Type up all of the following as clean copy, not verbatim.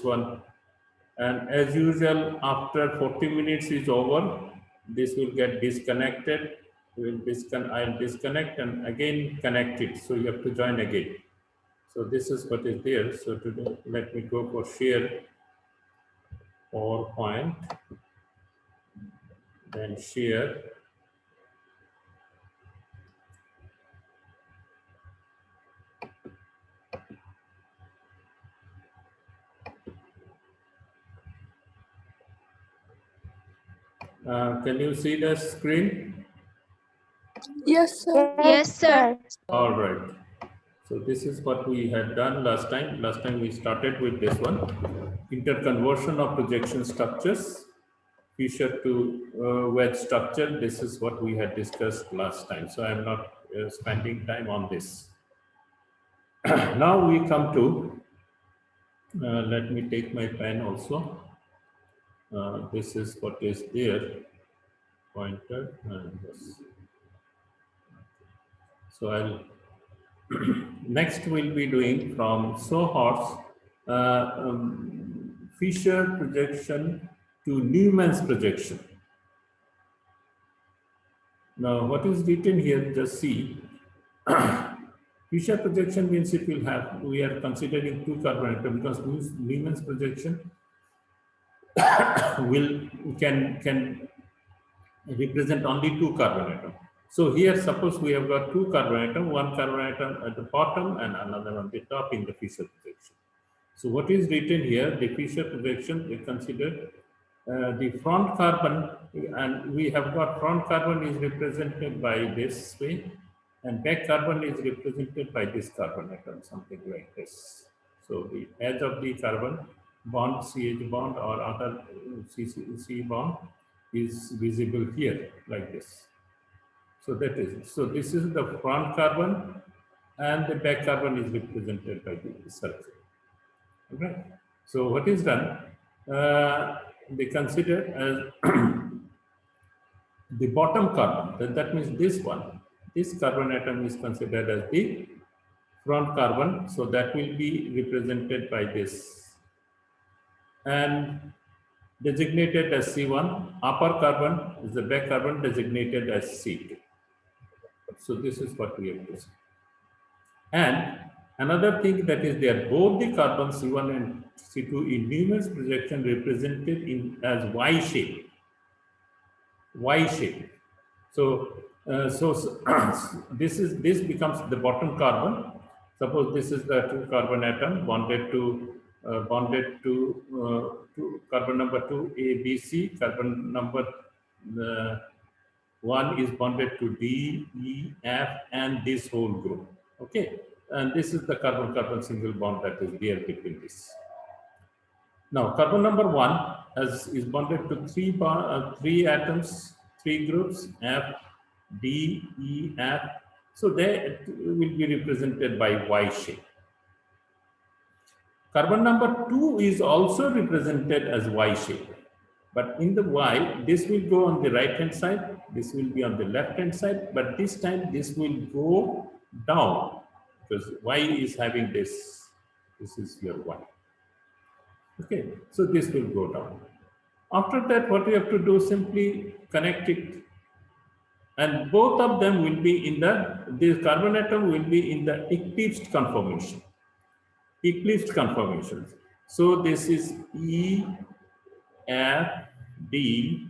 one. And as usual, after 40 minutes is over, this will get disconnected. I'll disconnect and again connect it. So you have to join again. So this is what is there. So today, let me go for share PowerPoint, then share. Can you see the screen? Yes, sir. Yes, sir. All right. So this is what we had done last time. Last time we started with this one, interconversion of projection structures, Fisher to wedge structure. This is what we had discussed last time. So I'm not spending time on this. Now we come to, let me take my pen also. This is what is there, pointer. And this. So I'll next we'll be doing from Sohort's Fisher projection to Newman's projection. Now, what is written here? Just see. Fisher projection means it will have. We are considering two carbon atoms because Newman's projection can represent only two carbon atoms. So here, suppose we have got two carbon atoms, one carbon atom at the bottom and another on the top in the Fisher projection. So what is written here, the Fisher projection, we consider the front carbon, and we have got front carbon is represented by this way, and back carbon is represented by this carbon atom, something like this. So the edge of the carbon bond, CH bond or other C bond is visible here like this. So that is it. So this is the front carbon and the back carbon is represented by the circle. Okay. So what is done? They consider as the bottom carbon. That means this one. This carbon atom is considered as the front carbon. So that will be represented by this. And designated as C1. Upper carbon is the back carbon designated as C2. So this is what we have to see. And another thing that is there, both the carbon C1 and C2 in Newman's projection represented in as Y shape. Y shape. So, this becomes the bottom carbon. Suppose this is the two carbon atom bonded to carbon number 2 A, B, C. Carbon number 1 is bonded to D, E, F, and this whole group. Okay, and this is the carbon-carbon single bond that is there between this. Now, carbon number 1 is bonded to three atoms, three groups, F, D, E, F. So they will be represented by Y shape. Carbon number 2 is also represented as Y shape. But in the Y, this will go on the right hand side, this will be on the left hand side, but this time this will go down because Y is having this. This is your Y. Okay, so this will go down. After that, what you have to do, simply connect it. And both of them will be in this carbon atom will be in the eclipsed conformation. Eclipsed conformations. So this is E, F, D,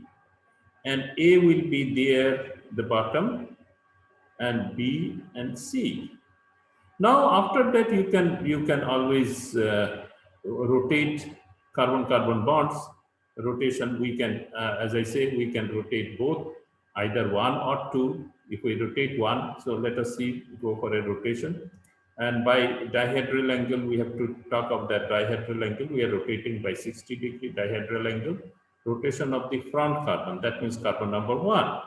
and A will be there, the bottom, and B and C. Now, after that, you can always rotate carbon-carbon bonds. Rotation, we can, as I say, we can rotate both, either one or two. If we rotate one, so let us see, go for a rotation. And by dihedral angle, we have to talk of that dihedral angle. We are rotating by 60-degree dihedral angle. Rotation of the front carbon, that means carbon number 1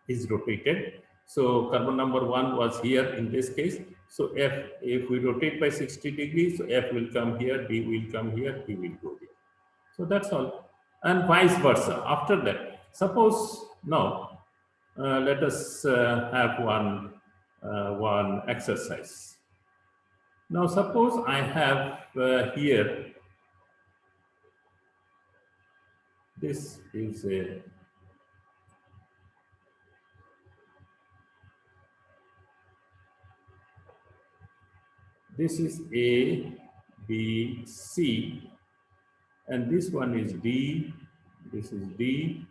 is rotated. So carbon number 1 was here in this case. So if we rotate by 60 degrees, so F will come here, D will come here, D will go here. So that's all. And vice versa. After that, suppose now, let us have one exercise. Now, suppose I have here This is a this is A, B, C, and this one is D, this is D,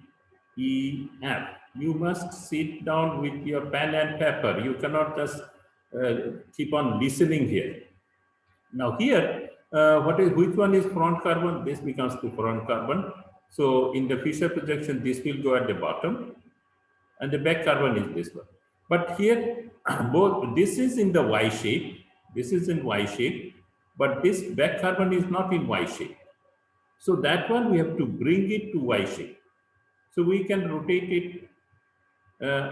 E, F. You must sit down with your pen and paper. You cannot just keep on listening here. Now here, which one is front carbon? This becomes the front carbon. So in the Fisher projection, this will go at the bottom, and the back carbon is this one. But here, both this is in the Y shape. This is in Y shape, but this back carbon is not in Y shape. So that one we have to bring it to Y shape. So we can rotate it.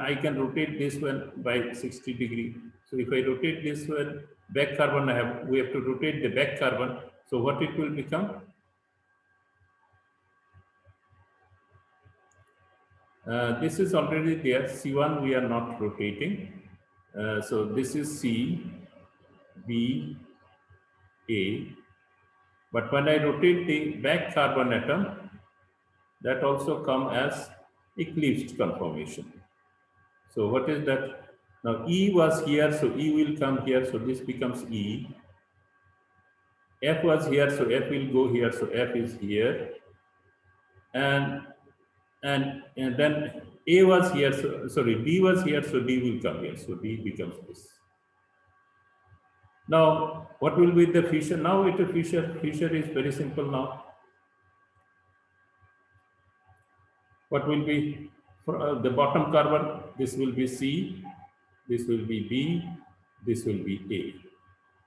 I can rotate this one by 60 degree. So if I rotate this one, back carbon, we have to rotate the back carbon. So what it will become? This is already there. C1 we are not rotating. So this is C, B, A. But when I rotate the back carbon atom, that also come as eclipsed conformation. So what is that? Now E was here, so E will come here, so this becomes E. F was here, so F will go here, so F is here. And then A was here, so sorry, D was here, so D will come here, so D becomes this. Now, what will be the Fisher? Now it is Fisher is very simple now. What will be the bottom carbon? This will be C, this will be B, this will be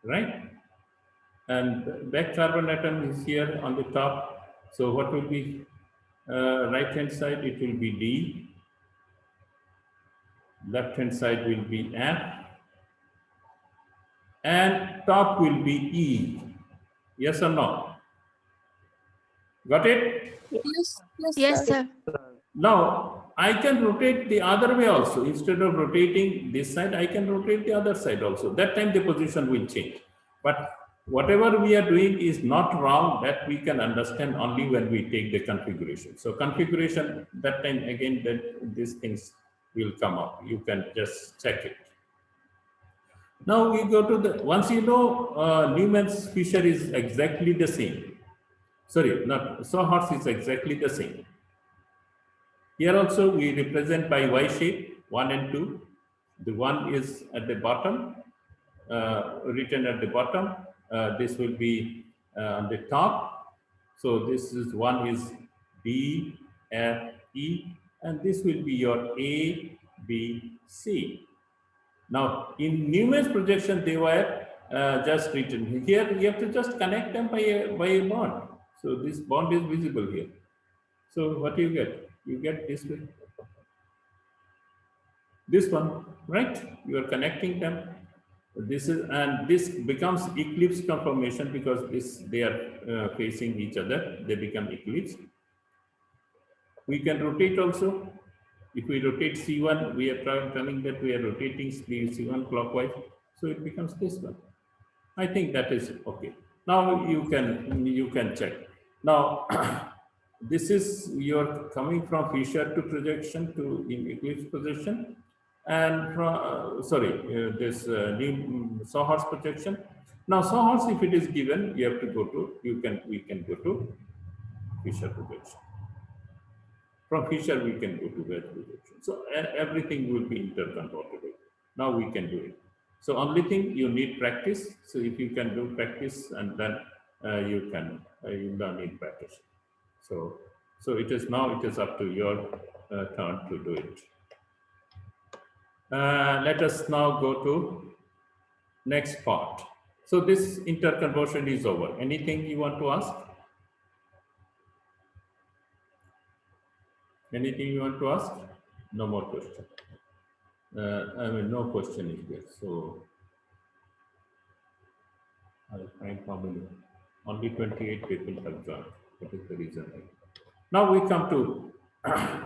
A, right? And back carbon atom is here on the top. So what will be right hand side? It will be D. Left hand side will be F. And top will be E. Yes or no? Got it? Yes, yes, Yes, sir. sir. Now, I can rotate the other way also. Instead of rotating this side, I can rotate the other side also. That time the position will change. But whatever we are doing is not wrong. That we can understand only when we take the configuration. So configuration, that time again, that these things will come up. You can just check it. Now we go to the, once you know Newman's Fisher is exactly the same. Sorry, not Sawhorse is exactly the same. Here also we represent by Y shape, 1 and 2. The 1 is at the bottom, written at the bottom. This will be on the top. So this is 1 is B, F, E, and this will be your A, B, C. Now in Newman's projection, they were just written. Here you have to just connect them by a bond. So this bond is visible here. So what do you get? You get this way. This one, right? You are connecting them. This is, and this becomes eclipse conformation because they are facing each other. They become eclipse. We can rotate also. If we rotate C1, we are telling that we are rotating C1 clockwise. So it becomes this one. I think that is okay. Now you can check. Now this is you're coming from Fisher to projection to in eclipse position, and from this new Sawhorse projection. Now Sawhorse, if it is given, you have to go to we can go to Fisher projection. From Fisher we can go to Wedge projection. So everything will be interconvertible. Now we can do it. So only thing you need practice. So if you can do practice, and then you don't need practice. So it is now it is up to your turn to do it. Let us now go to next part. So this interconversion is over. Anything you want to ask? Anything you want to ask? No more question. I mean, no question is there. So I'll find how many. Only 28 people have joined. That is the reason. Now we come to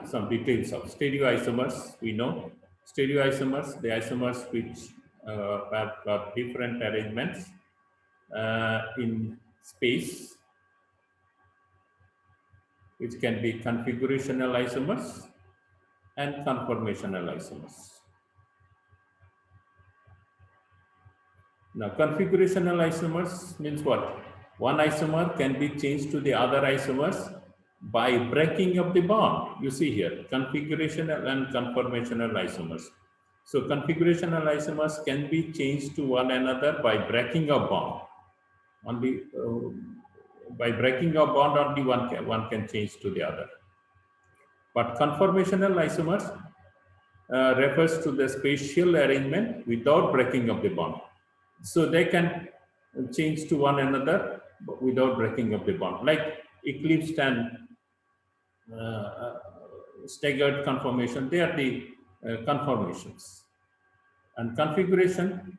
some details of stereoisomers. We know stereoisomers, the isomers which have got different arrangements in space. which can be configurational isomers and conformational isomers. Now, configurational isomers means what? One isomer can be changed to the other isomers by breaking up the bond. You see here, configurational and conformational isomers. So, configurational isomers can be changed to one another by breaking up bond. Only by breaking up bond, only one can change to the other. But conformational isomers refers to the spatial arrangement without breaking up the bond. So they can change to one another without breaking up the bond, like eclipsed and staggered conformation. They are the conformations. And configuration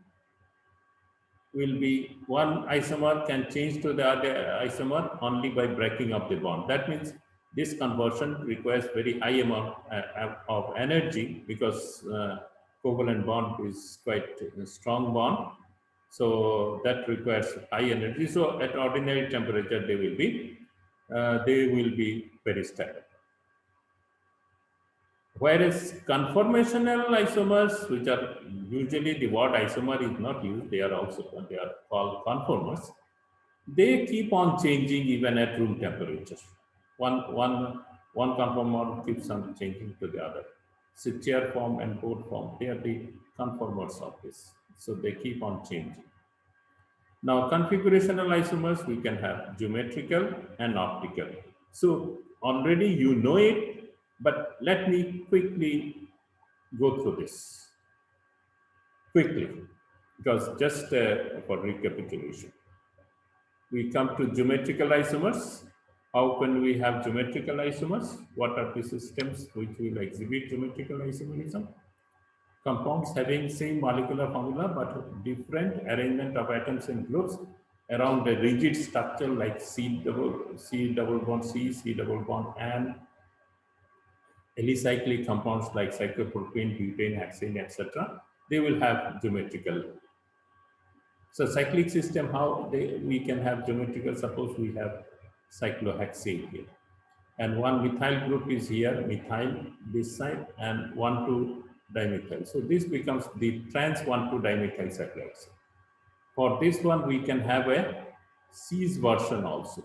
will be one isomer can change to the other isomer only by breaking up the bond. That means this conversion requires very high amount of energy, because covalent bond is quite a strong bond. So that requires high energy. So at ordinary temperature, they will be very stable. Whereas conformational isomers, which are usually the word isomer is not used, they are called conformers. They keep on changing even at room temperature. One conformer keeps on changing to the other. So chair form and board form, they are the conformers of this. So they keep on changing. Now, configurational isomers, we can have geometrical and optical. So already you know it, but let me quickly go through this quickly, because just for recapitulation. We come to geometrical isomers. How can we have geometrical isomers? What are the systems which will exhibit geometrical isomerism? Compounds having same molecular formula but different arrangement of atoms and groups around a rigid structure like C double bond C, C double bond, and alicyclic compounds like cyclopropane, butane, hexane, etc. They will have geometrical. So cyclic system, how we can have geometrical? Suppose we have cyclohexane here, and one methyl group is here, methyl this side, and 1,2-dimethyl. So this becomes the trans 1,2-dimethyl cyclohexane. For this one, we can have a cis version also.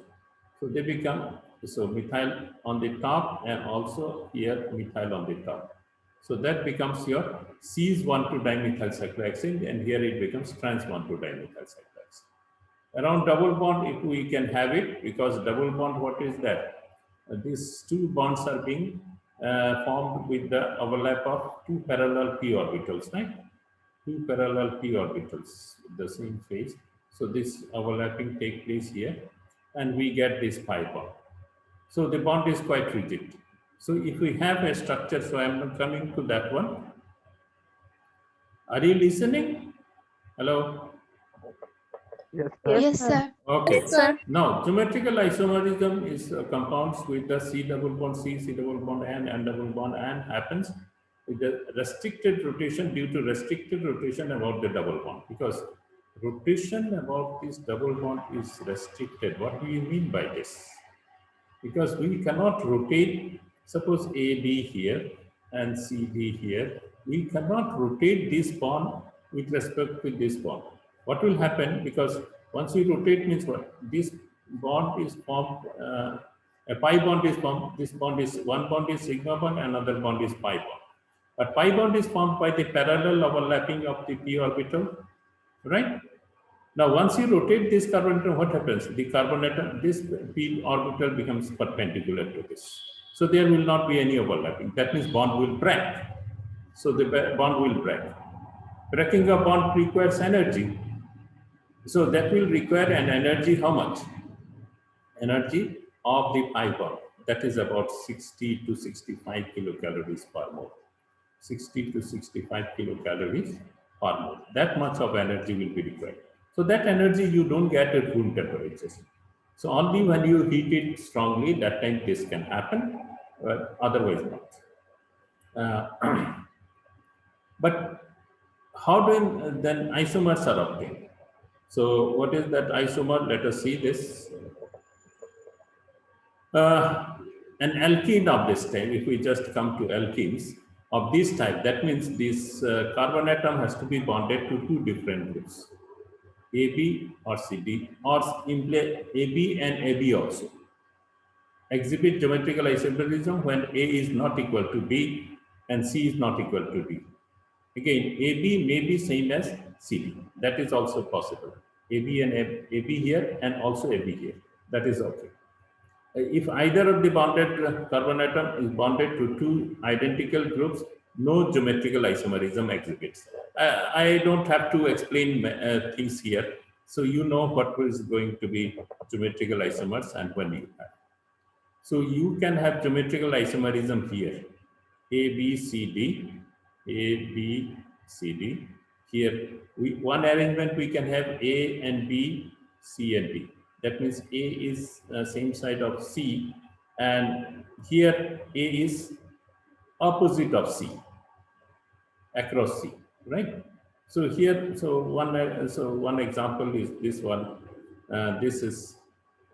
So they become, so methyl on the top, and also here methyl on the top. So that becomes your cis 1,2-dimethyl cyclohexane, and here it becomes trans 1,2-dimethyl cyclohexane. Around double bond, if we can have it, because double bond, what is that? These two bonds are being formed with the overlap of two parallel p orbitals, right? Two parallel p orbitals with the same phase. So this overlapping takes place here, and we get this pi bond. So the bond is quite rigid. So if we have a structure, so I am coming to that one. Are you listening? Hello? Yes, sir. Yes, sir. Okay. Yes, sir. Now, geometrical isomerism is compounds with the C double bond C, C double bond N double bond N happens with the restricted rotation due to restricted rotation about the double bond, because rotation about this double bond is restricted. What do you mean by this? Because we cannot rotate, suppose AB here and CD here, we cannot rotate this bond with respect to this bond. What will happen? Because once we rotate means what? This bond is formed, a pi bond is formed, this bond is, one bond is sigma bond, another bond is pi bond. But pi bond is formed by the parallel overlapping of the p orbital, right? Now, once you rotate this carbon atom, what happens? The carbon atom, this p orbital becomes perpendicular to this. So there will not be any overlapping. That means bond will break. So the bond will break. Breaking a bond requires energy. So that will require an energy, how much? Energy of the pi bond. That is about 60 to 65 kilocalories per mole. 60 to 65 kilocalories per mole. That much of energy will be required. So that energy you don't get at room temperatures. So only when you heat it strongly, that time this can happen, but otherwise not. But how do then isomers are obtained? So what is that isomer? Let us see this. An alkene of this type, if we just come to alkenes of this type, that means this carbon atom has to be bonded to two different groups, AB or CD, or AB and AB also. Exhibit geometrical isomerism when A is not equal to B and C is not equal to D. Again, AB may be same as CD. That is also possible. AB and AB here and also AB here. That is okay. If either of the bonded carbon atom is bonded to two identical groups, no geometrical isomerism exhibits. I don't have to explain things here. So you know what is going to be geometrical isomers and when you have. So you can have geometrical isomerism here. A, B, C, D, A, B, C, D. Here, one arrangement we can have A and B, C and D. That means A is same side of C, and here A is opposite of C, across C, right? So here, so one example is this one. This is,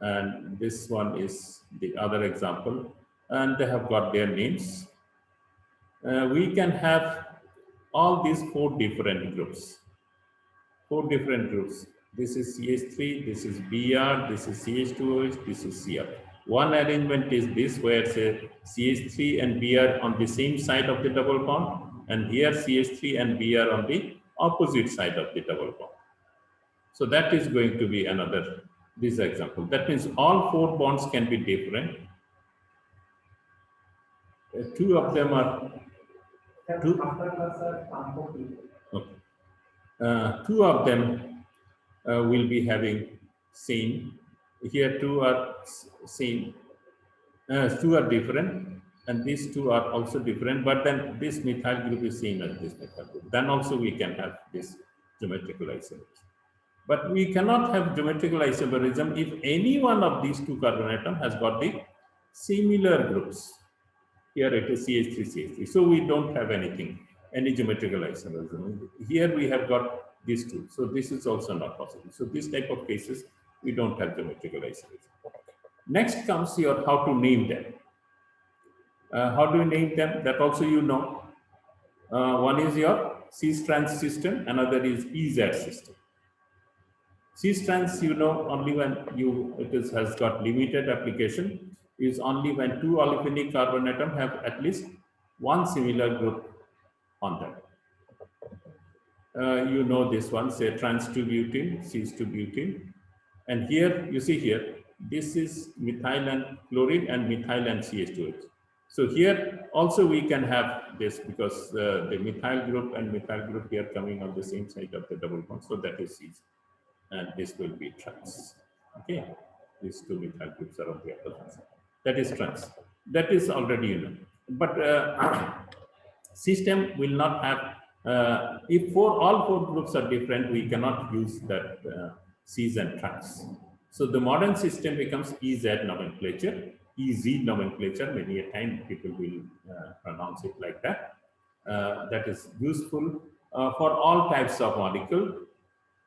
and this one is the other example, and they have got their names. We can have all these four different groups. This is CH3, this is Br, this is CH2OH, this is Cr. One arrangement is this, where say CH3 and Br on the same side of the double bond, and here CH3 and Br on the opposite side of the double bond. So that is going to be another, this example. That means all four bonds can be different. Two of them are two. Okay. Two of them will be having same. Here two are same. Two are different, and these two are also different. But then this methyl group is same as this methyl group. Then also we can have this geometrical isomerism. But we cannot have geometrical isomerism if any one of these two carbon atoms has got the similar groups. Here it is CH3, CH3. So we don't have anything, any geometrical isomerism. Here we have got these two. So this is also not possible. So this type of cases, we don't have geometrical isomerism. Next comes your how to name them. How do you name them? That also you know. One is your C-strand system, another is EZ system. C-strands, you know, only when has got limited application, is only when two olefinic carbon atoms have at least one similar group on them. You know this one, say trans-2-butene, cis-2-butene. And here, you see here, this is methyl and chlorine and methyl and CH2H. So here also we can have this because the methyl group and methyl group here coming on the same side of the double bond. So that is cis. And this will be trans. Okay, these two methyl groups are on the opposite side. That is trans. That is already you know. But system will not have. If all four groups are different, we cannot use that cis and trans. So the modern system becomes EZ nomenclature, EZ nomenclature. Many a time people will pronounce it like that. That is useful for all types of molecule.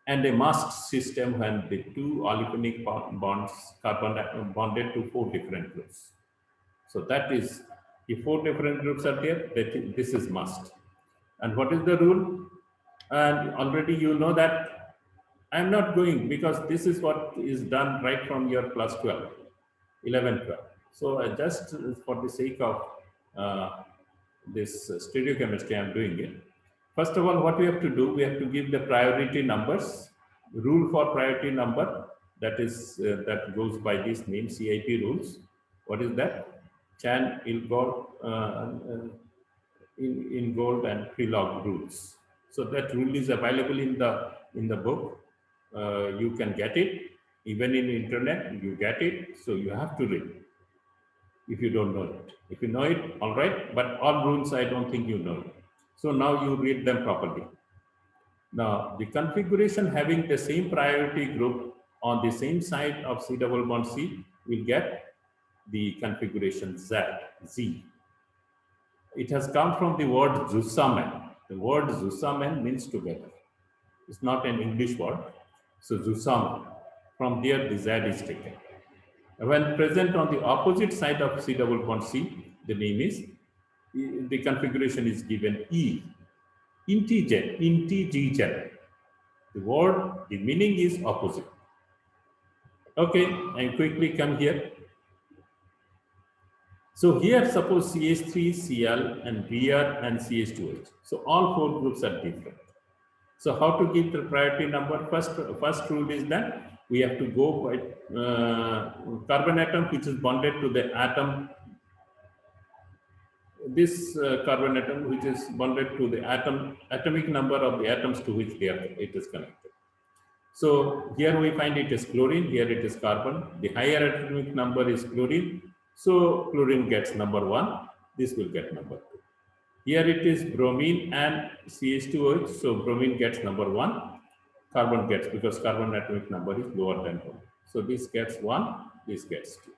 And a must system when the two olefinic bonds carbon bonded to four different groups. So that is, if four different groups are there, this is must. And what is the rule? And already you know that I'm not going because this is what is done right from your class 12, 11, 12. So just for the sake of this stereochemistry, I'm doing it. First of all, what we have to do, we have to give the priority numbers, rule for priority number, that is, that goes by this name, CIP rules. What is that? Chan, Ilgord, in gold and Prelog rules. So that rule is available in the book. You can get it, even in internet, you get it. So you have to read if you don't know it. If you know it, all right, but all rules, I don't think you know it. So now you read them properly. Now the configuration having the same priority group on the same side of C double bond C will get the configuration Z. It has come from the word zusammen. The word zusammen means together. It's not an English word. So zusammen, from there the Z is taken. When present on the opposite side of C double bond C, the name is, the configuration is given E, integer. The word, the meaning is opposite. Okay, and quickly come here. So here, suppose CH3, Cl, and Br, and CH2H. So all four groups are different. So how to give the priority number? First rule is that we have to go by carbon atom which is bonded to the atom. This carbon atom which is bonded to the atomic number of the atoms to which it is connected. So here we find it is chlorine, here it is carbon. The higher atomic number is chlorine. So chlorine gets number 1, this will get number 2. Here it is bromine and CH2OH, so bromine gets number 1, carbon gets, because carbon atomic number is lower than 1. So this gets 1, this gets 2.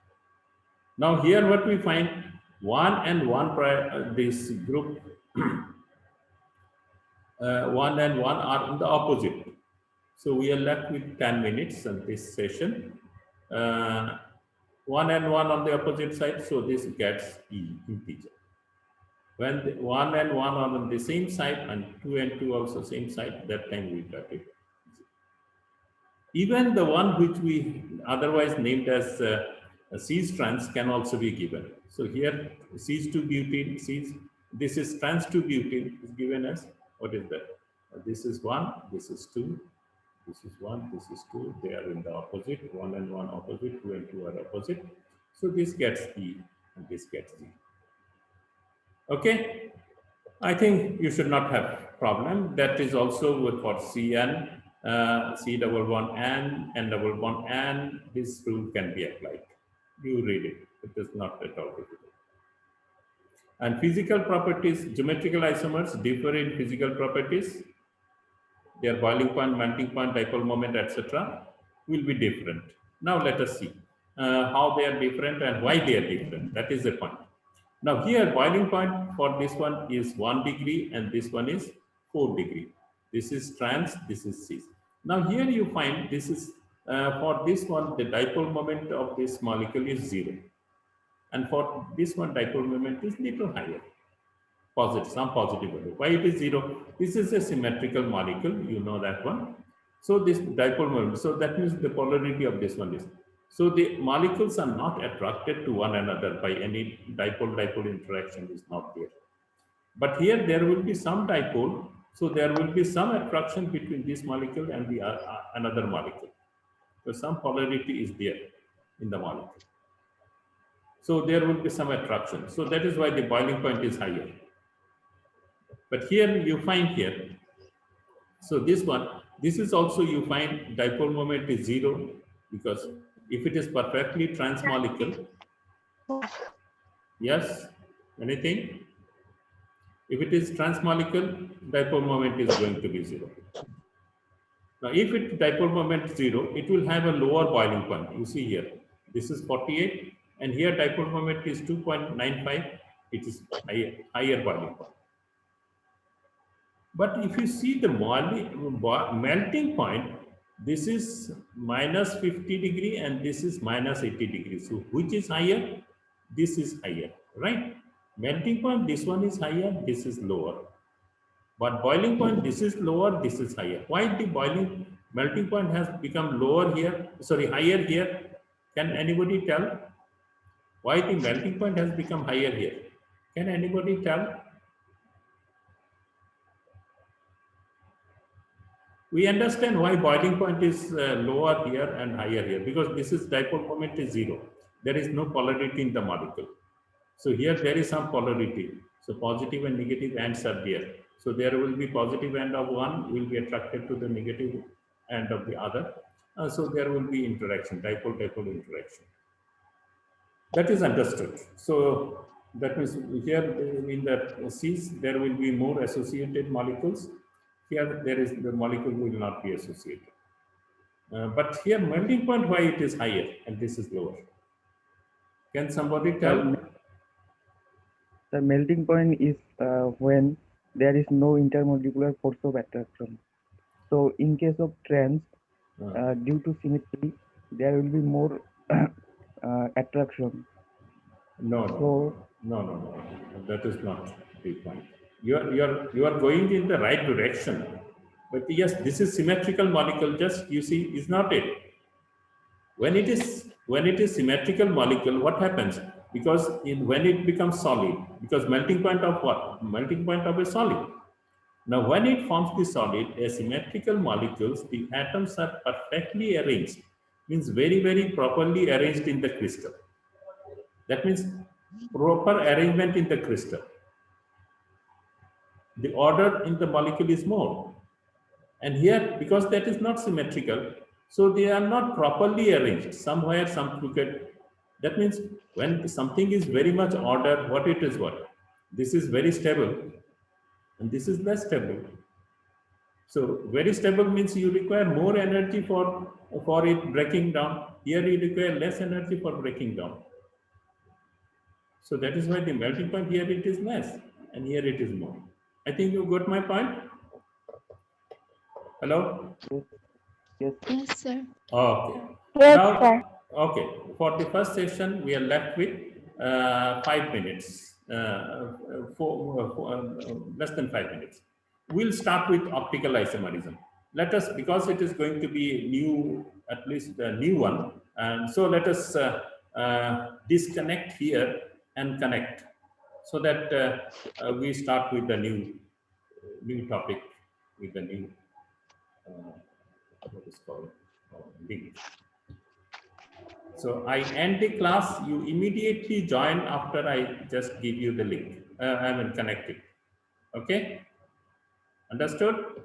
Now here what we find, 1 and 1, this group 1 and 1 are in the opposite. So we are left with 10 minutes on this session. 1 and 1 on the opposite side, so this gets E, integer. When the 1 and 1 are on the same side and 2 and 2 also same side, that time we got it. Even the one which we otherwise named as cis trans can also be given. So here cis-2-butene, this is trans-2-butene is given as, what is that? This is 1, this is 2, this is 1, this is 2, they are in the opposite, 1 and 1 opposite, 2 and 2 are opposite. So this gets E and this gets Z. Okay, I think you should not have problem. That is also with for Cn, C double bond N double bond N, this rule can be applied. You read it, it is not at all difficult. And physical properties, geometrical isomers differ in physical properties. Their boiling point, melting point, dipole moment, etc. will be different. Now let us see how they are different and why they are different. That is the point. Now here boiling point for this one is 1 degree and this one is 4 degree. This is trans, this is cis. Now here you find this is for this one the dipole moment of this molecule is 0. And for this one dipole moment is little higher. Positive, some positive value. Why it is 0? This is a symmetrical molecule, you know that one. So this dipole moment, so that means the polarity of this one is. So the molecules are not attracted to one another by any dipole-dipole interaction is not there. But here there will be some dipole, so there will be some attraction between this molecule and the another molecule. So some polarity is there in the molecule. So there will be some attraction. So that is why the boiling point is higher. But here you find here, so this one, this is also you find dipole moment is 0 because if it is perfectly trans molecule, yes, anything? If it is trans molecule, dipole moment is going to be 0. Now, if it dipole moment is 0, it will have a lower boiling point. You see here, this is 48, and here dipole moment is 2.95. It is higher boiling point. But if you see the melting point, this is minus 50 degree and this is minus 80 degrees. So which is higher? This is higher, right? Melting point, this one is higher, this is lower. But boiling point, this is lower, this is higher. Why the melting point has become lower here, sorry, higher here? Can anybody tell? Why the melting point has become higher here? Can anybody tell? We understand why boiling point is lower here and higher here, because this is dipole moment is 0. There is no polarity in the molecule. So here there is some polarity. So positive and negative ends are there. So there will be positive end of one will be attracted to the negative end of the other. So there will be interaction, dipole-dipole interaction. That is understood. So that means here in the cis there will be more associated molecules. Here there is the molecule will not be associated. But here melting point, why it is higher and this is lower? Can somebody tell? The melting point is when there is no intermolecular force of attraction. So in case of trans, due to symmetry, there will be more attraction. No, So no. That is not the point. You are going in the right direction. But yes, this is symmetrical molecule. Just you see, is not it? When it is symmetrical molecule, what happens? Because when it becomes solid, because melting point of what? Melting point of a solid. Now, when it forms the solid, asymmetrical molecules, the atoms are perfectly arranged. Means very properly arranged in the crystal. That means proper arrangement in the crystal. The order in the molecule is more. And here, because that is not symmetrical, so they are not properly arranged. Somewhere, some crooked. That means when something is very much ordered, what it is what? This is very stable, and this is less stable. So very stable means you require more energy for it breaking down. Here you require less energy for breaking down. So that is why the melting point here it is less, and here it is more. I think you got my point. Hello. yes, Yes, sir. Okay. Yes, Now, sir. okay. For the first session, we are left with 5 minutes, less than 5 minutes. We'll start with optical isomerism. Let us, because it is going to be new, at least a new one, and so let us disconnect here and connect, so that we start with the new topic, with the new what is called link. So I end the class, you immediately join after I just give you the link. I mean connect it. Okay? Understood?